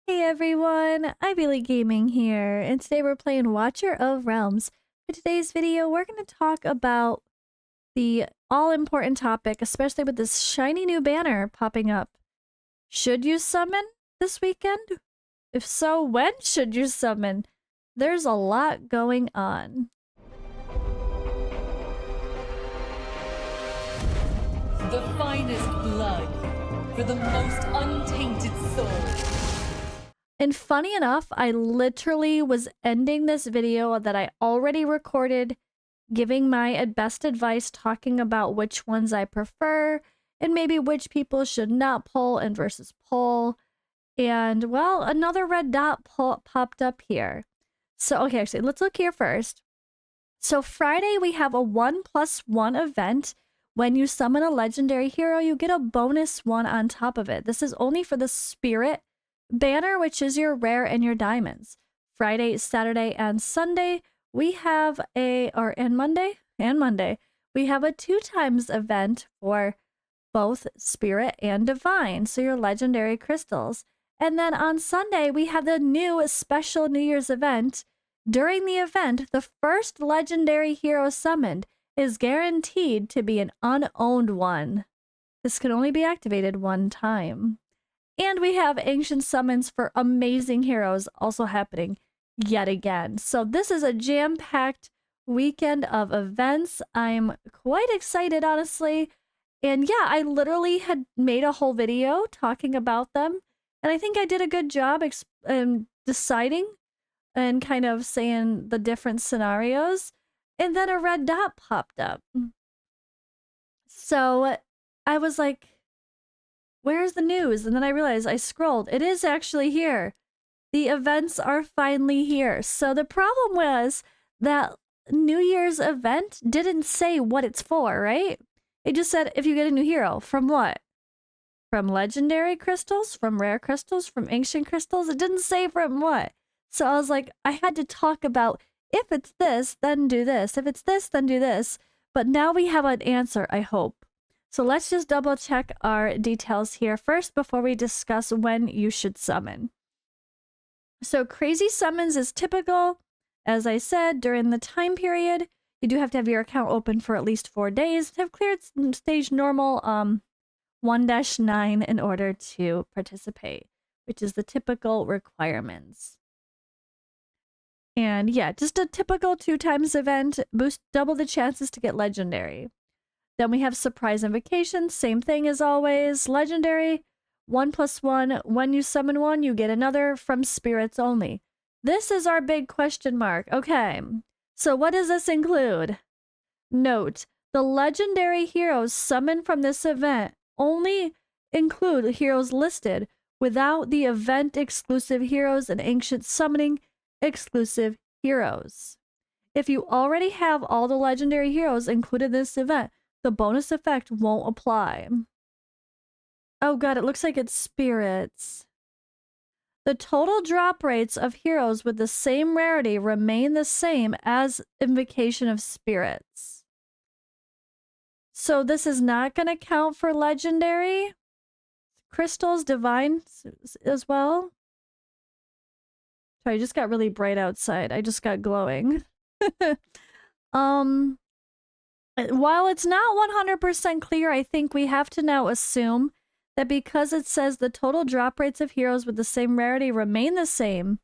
Hey everyone, Ivy Gaming here, and today we're playing Watcher of Realms. For today's video, we're going to talk about the all-important topic, especially with this shiny new banner popping up. Should you summon this weekend? If so, when should you summon? There's a lot going on. The finest blood for the most untainted soul. And funny enough, I literally was ending this video that I already recorded, giving my best advice, talking about which ones I prefer, and maybe which people should not pull and versus pull. And, well, another red dot popped up here. So, okay, actually, let's look here first. So Friday, we have a 1+1 event. When you summon a legendary hero, you get a bonus one on top of it. This is only for the Spirit banner, which is your rare and your diamonds. Friday, Saturday, and Sunday, we have and Monday, we have a 2x event for both Spirit and Divine, so your legendary crystals. And then on Sunday, we have the new special New Year's event. During the event, the first legendary hero summoned is guaranteed to be an unowned one. This can only be activated one time. And we have ancient summons for amazing heroes also happening yet again. So this is a jam-packed weekend of events. I'm quite excited, honestly. And yeah, I literally had made a whole video talking about them. And I think I did a good job deciding and kind of saying the different scenarios. And then a red dot popped up. So I was like, where's the news? And then I realized I scrolled. It is actually here. The events are finally here. So the problem was that New Year's event didn't say what it's for, right? It just said if you get a new hero. From what? From legendary crystals? From rare crystals? From ancient crystals? It didn't say from what. So I was like, I had to talk about if it's this, then do this. If it's this, then do this. But now we have an answer, I hope. So let's just double check our details here first before we discuss when you should summon. So crazy summons is typical, as I said, during the time period. You do have to have your account open for at least 4 days to have cleared stage normal 1-9 in order to participate, which is the typical requirements. And yeah, just a typical 2x event, boost double the chances to get legendary. Then we have surprise invocations, same thing as always. Legendary, 1+1. When you summon one, you get another from spirits only. This is our big question mark. Okay, so what does this include? Note, the legendary heroes summoned from this event only include heroes listed without the event exclusive heroes and ancient summoning exclusive heroes. If you already have all the legendary heroes included in this event, the bonus effect won't apply. Oh god, it looks like it's spirits. The total drop rates of heroes with the same rarity remain the same as Invocation of Spirits. So this is not going to count for legendary crystals, divine as well. Sorry, I just got really bright outside. I just got glowing. While it's not 100% clear, I think we have to now assume that because it says the total drop rates of heroes with the same rarity remain the same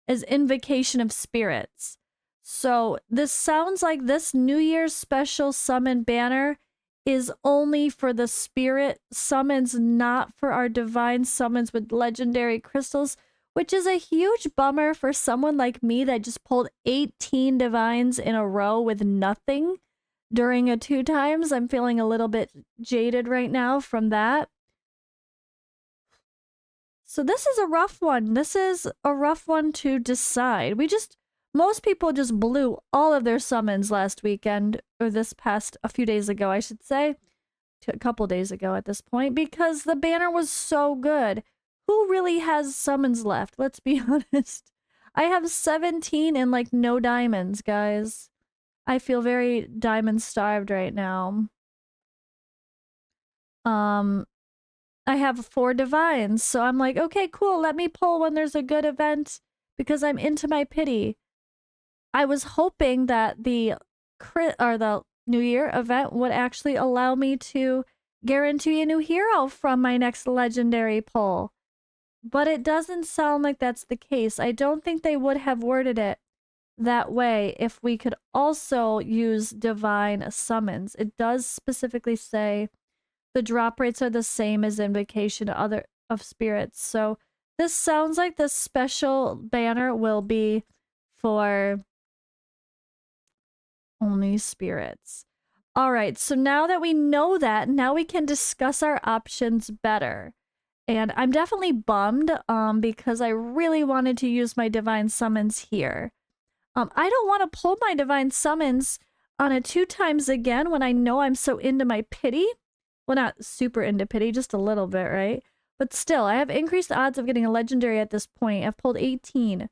as Invocation of Spirits. So this sounds like this New Year's special summon banner is only for the spirit summons, not for our divine summons with legendary crystals, which is a huge bummer for someone like me that just pulled 18 divines in a row with nothing during a 2x. I'm feeling a little bit jaded right now from that. So this is a rough one. This is a rough one to decide. Most people just blew all of their summons last weekend, or a few days ago, I should say. A couple days ago at this point, because the banner was so good. Who really has summons left? Let's be honest. I have 17 and like no diamonds, guys. I feel very diamond starved right now. I have 4 divines. So I'm like, okay, cool. Let me pull when there's a good event because I'm into my pity. I was hoping that the New Year event would actually allow me to guarantee a new hero from my next legendary pull. But it doesn't sound like that's the case. I don't think they would have worded it that way if we could also use divine summons. It does specifically say the drop rates are the same as Invocation of Spirits. So this sounds like the special banner will be for only spirits. All right, so now that we know that, now we can discuss our options better. And I'm definitely bummed because I really wanted to use my divine summons here. I don't want to pull my divine summons on a 2 times again when I know I'm so into my pity. Well, not super into pity, just a little bit, right? But still, I have increased odds of getting a legendary at this point. I've pulled 18.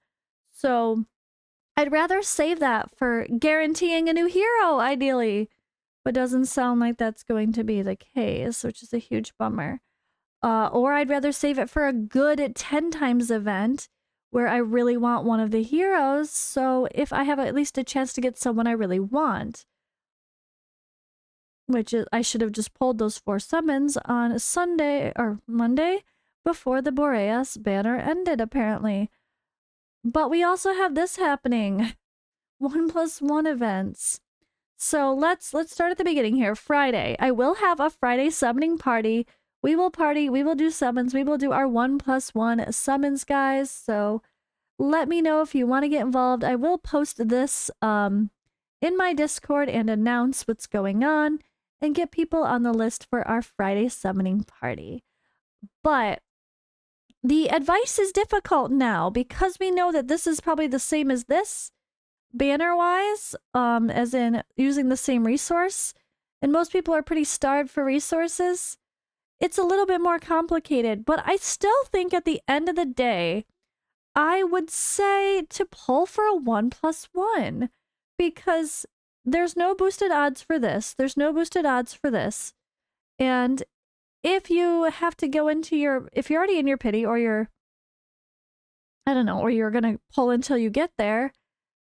So I'd rather save that for guaranteeing a new hero, ideally. But doesn't sound like that's going to be the case, which is a huge bummer. Or I'd rather save it for a good 10 times event where I really want one of the heroes. So if I have at least a chance to get someone I really want, which is, I should have just pulled those 4 summons on Sunday or Monday before the Boreas banner ended, apparently. But we also have this happening. 1+1 events. So let's start at the beginning here. Friday. I will have a Friday summoning party. We will party, we will do summons, we will do our 1+1 summons, guys. So let me know if you want to get involved. I will post this in my Discord and announce what's going on and get people on the list for our Friday summoning party. But the advice is difficult now because we know that this is probably the same as this banner-wise, as in using the same resource. And most people are pretty starved for resources. It's a little bit more complicated, but I still think at the end of the day, I would say to pull for a 1+1 because there's no boosted odds for this. There's no boosted odds for this. And if you have to go into if you're already in your pity or I don't know, or you're going to pull until you get there,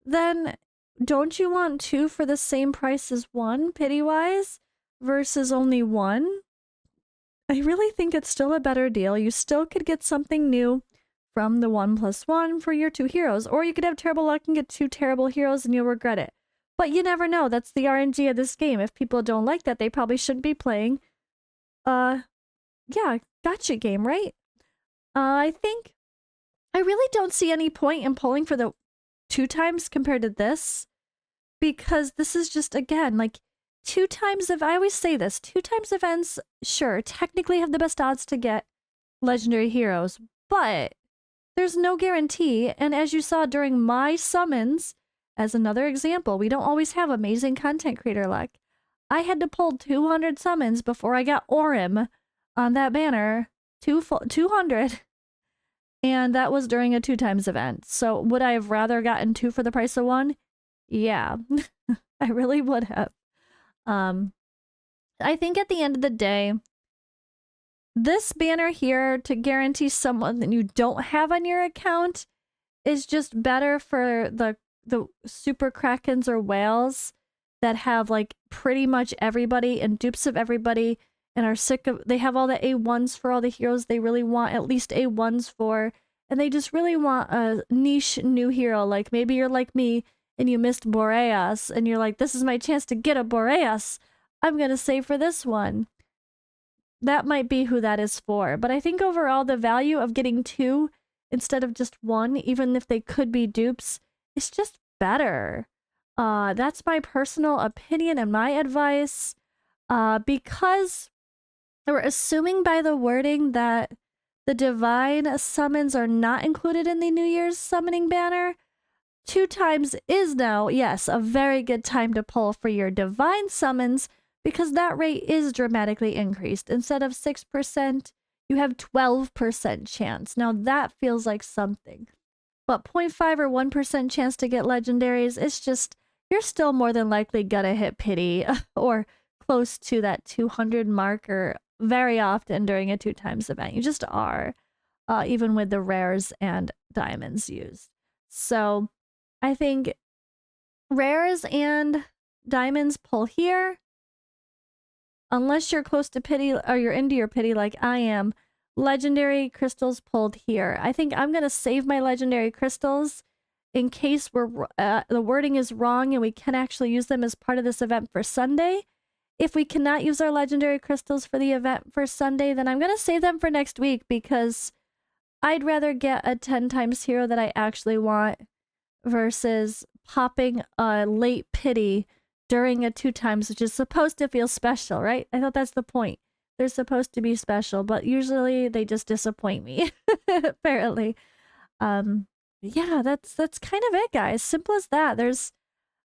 then don't you want 2 for the same price as 1 pity-wise versus only 1? I really think it's still a better deal. You still could get something new from the 1+1 for your 2 heroes. Or you could have terrible luck and get 2 terrible heroes and you'll regret it. But you never know. That's the RNG of this game. If people don't like that, they probably shouldn't be playing gotcha game, right? I think I really don't see any point in pulling for the 2 times compared to this. Because this is just, again, like 2 times I always say this, 2 times events, sure, technically have the best odds to get legendary heroes, but there's no guarantee. And as you saw during my summons, as another example, we don't always have amazing content creator luck. I had to pull 200 summons before I got Orim on that banner, 200. And that was during a 2 times event. So would I have rather gotten 2 for the price of 1? Yeah, I really would have. I think at the end of the day, this banner here to guarantee someone that you don't have on your account is just better for the super krakens or whales that have like pretty much everybody and dupes of everybody and are sick of, they have all the A1s for all the heroes they really want at least A1s for, and they just really want a niche new hero. Like maybe you're like me and you missed Boreas, and you're like, this is my chance to get a Boreas. I'm going to save for this one. That might be who that is for. But I think overall, the value of getting 2 instead of just 1, even if they could be dupes, is just better. That's my personal opinion and my advice. Because we're assuming by the wording that the divine summons are not included in the New Year's summoning banner, 2 times is now, yes, a very good time to pull for your divine summons because that rate is dramatically increased. Instead of 6%, you have 12% chance. Now that feels like something. But 0.5 or 1% chance to get legendaries, it's just, you're still more than likely gonna hit pity or close to that 200 mark or very often during a 2 times event. You just are, even with the rares and diamonds used. So I think rares and diamonds pull here. Unless you're close to pity or you're into your pity like I am, legendary crystals pulled here. I think I'm going to save my legendary crystals in case the wording is wrong and we can actually use them as part of this event for Sunday. If we cannot use our legendary crystals for the event for Sunday, then I'm going to save them for next week because I'd rather get a 10 times hero that I actually want versus popping a late pity during a 2 times, which is supposed to feel special, right? I thought that's the point. They're supposed to be special, but usually they just disappoint me, apparently. Yeah, that's kind of it, guys. Simple as that.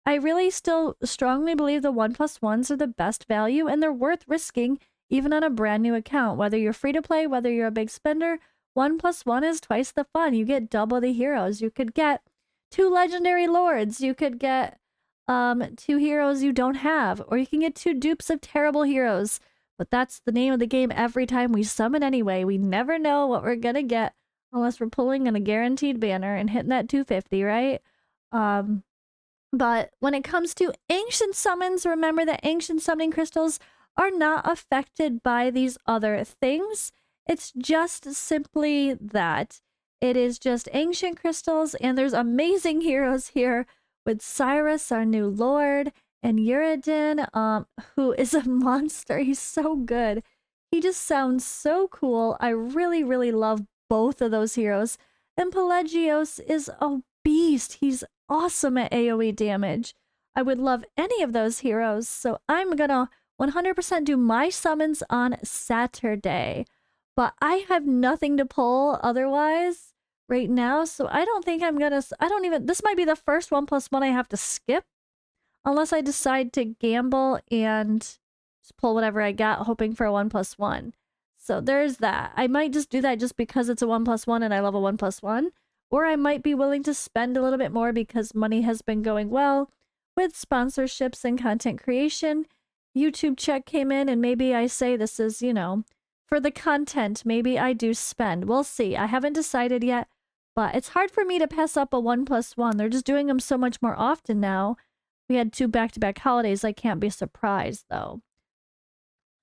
I really still strongly believe the 1+1s are the best value, and they're worth risking even on a brand new account. Whether you're free to play, whether you're a big spender, 1+1 is twice the fun. You get double the heroes. You could get 2 legendary lords. You could get 2 heroes you don't have, or you can get 2 dupes of terrible heroes. But that's the name of the game every time we summon anyway. We never know what we're gonna get unless we're pulling in a guaranteed banner and hitting that 250, right? But when it comes to ancient summons, remember that ancient summoning crystals are not affected by these other things. It's just simply that. It is just ancient crystals, and there's amazing heroes here with Cyrus, our new lord, and Uridin, who is a monster. He's so good. He just sounds so cool. I really, really love both of those heroes. And Pelagios is a beast. He's awesome at AoE damage. I would love any of those heroes, so I'm gonna 100% do my summons on Saturday. But I have nothing to pull otherwise right now, so I don't think I'm gonna... This might be the first 1+1 I have to skip, unless I decide to gamble and just pull whatever I got, hoping for a 1+1. So there's that. I might just do that just because it's a 1+1 and I love a 1+1. Or I might be willing to spend a little bit more because money has been going well with sponsorships and content creation. YouTube check came in and maybe I say this is, you know, for the content. Maybe I do spend. We'll see. I haven't decided yet, but it's hard for me to pass up a 1+1. They're just doing them so much more often now. We had 2 back-to-back holidays. I can't be surprised though.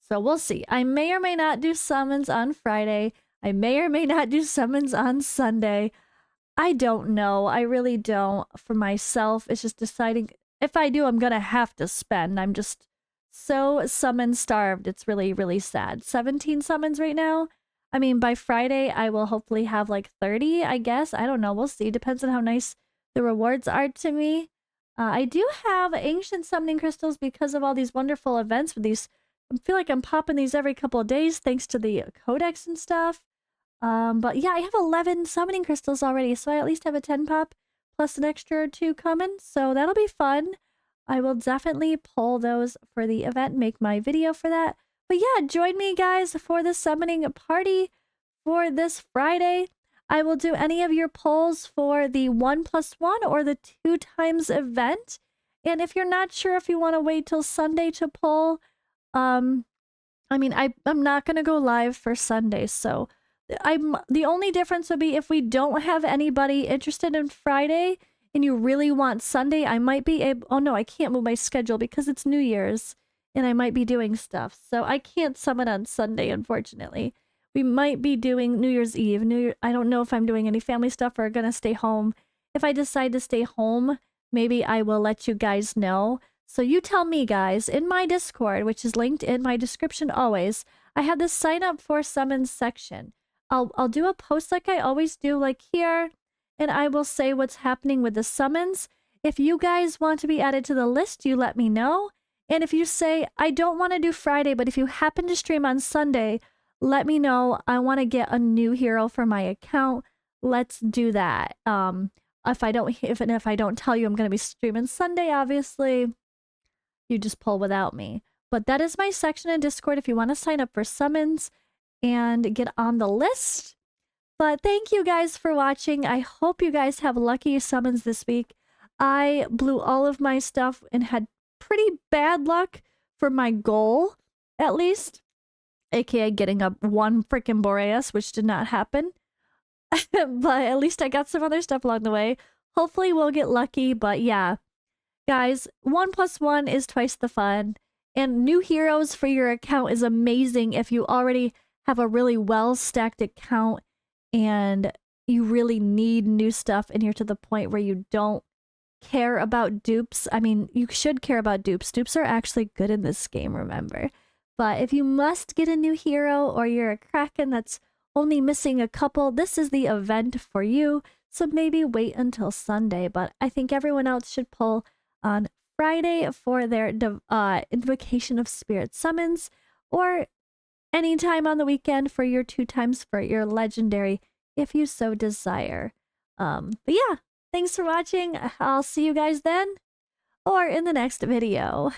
So we'll see. I may or may not do summons on Friday. I may or may not do summons on Sunday. I don't know. I really don't. For myself, it's just deciding. If I do, I'm gonna have to spend. I'm just so summon starved. It's really, really sad. 17 summons right now. I mean, by Friday, I will hopefully have like 30, I guess. I don't know. We'll see. Depends on how nice the rewards are to me. I do have ancient summoning crystals because of all these wonderful events with these. I feel like I'm popping these every couple of days thanks to the codex and stuff. But yeah, I have 11 summoning crystals already, so I at least have a 10 pop plus an extra or 2 coming, so that'll be fun. I will definitely pull those for the event, make my video for that. But yeah, join me guys for the summoning party for this Friday. I will do any of your pulls for the 1+1 or the 2 times event. And if you're not sure if you want to wait till Sunday to pull, I mean, I'm not going to go live for Sunday, so the only difference would be if we don't have anybody interested in Friday and you really want Sunday, I might be able... Oh no, I can't move my schedule because it's New Year's and I might be doing stuff. So I can't summon on Sunday, unfortunately. We might be doing New Year's Eve. I don't know if I'm doing any family stuff or gonna stay home. If I decide to stay home, maybe I will let you guys know. So you tell me, guys, in my Discord, which is linked in my description always, I have this sign up for summons section. I'll do a post like I always do, like here, and I will say what's happening with the summons. If you guys want to be added to the list, you let me know. And if you say, I don't want to do Friday, but if you happen to stream on Sunday, let me know. I want to get a new hero for my account. Let's do that. If I don't tell you I'm going to be streaming Sunday, obviously, you just pull without me. But that is my section in Discord if you want to sign up for summons and get on the list. But thank you guys for watching. I hope you guys have lucky summons this week. I blew all of my stuff and had pretty bad luck for my goal, at least. aka getting up one freaking Boreas, which did not happen. But at least I got some other stuff along the way. Hopefully we'll get lucky, but yeah. Guys, 1 + 1 is twice the fun. And new heroes for your account is amazing if you already have a really well-stacked account and you really need new stuff and you're to the point where you don't care about dupes. I mean, you should care about dupes. Dupes are actually good in this game, remember. But if you must get a new hero or you're a Kraken that's only missing a couple, this is the event for you. So maybe wait until Sunday. But I think everyone else should pull on Friday for their Invocation of Spirit summons, or anytime on the weekend for your 2 times for your legendary if you so desire. But yeah, thanks for watching. I'll see you guys then or in the next video.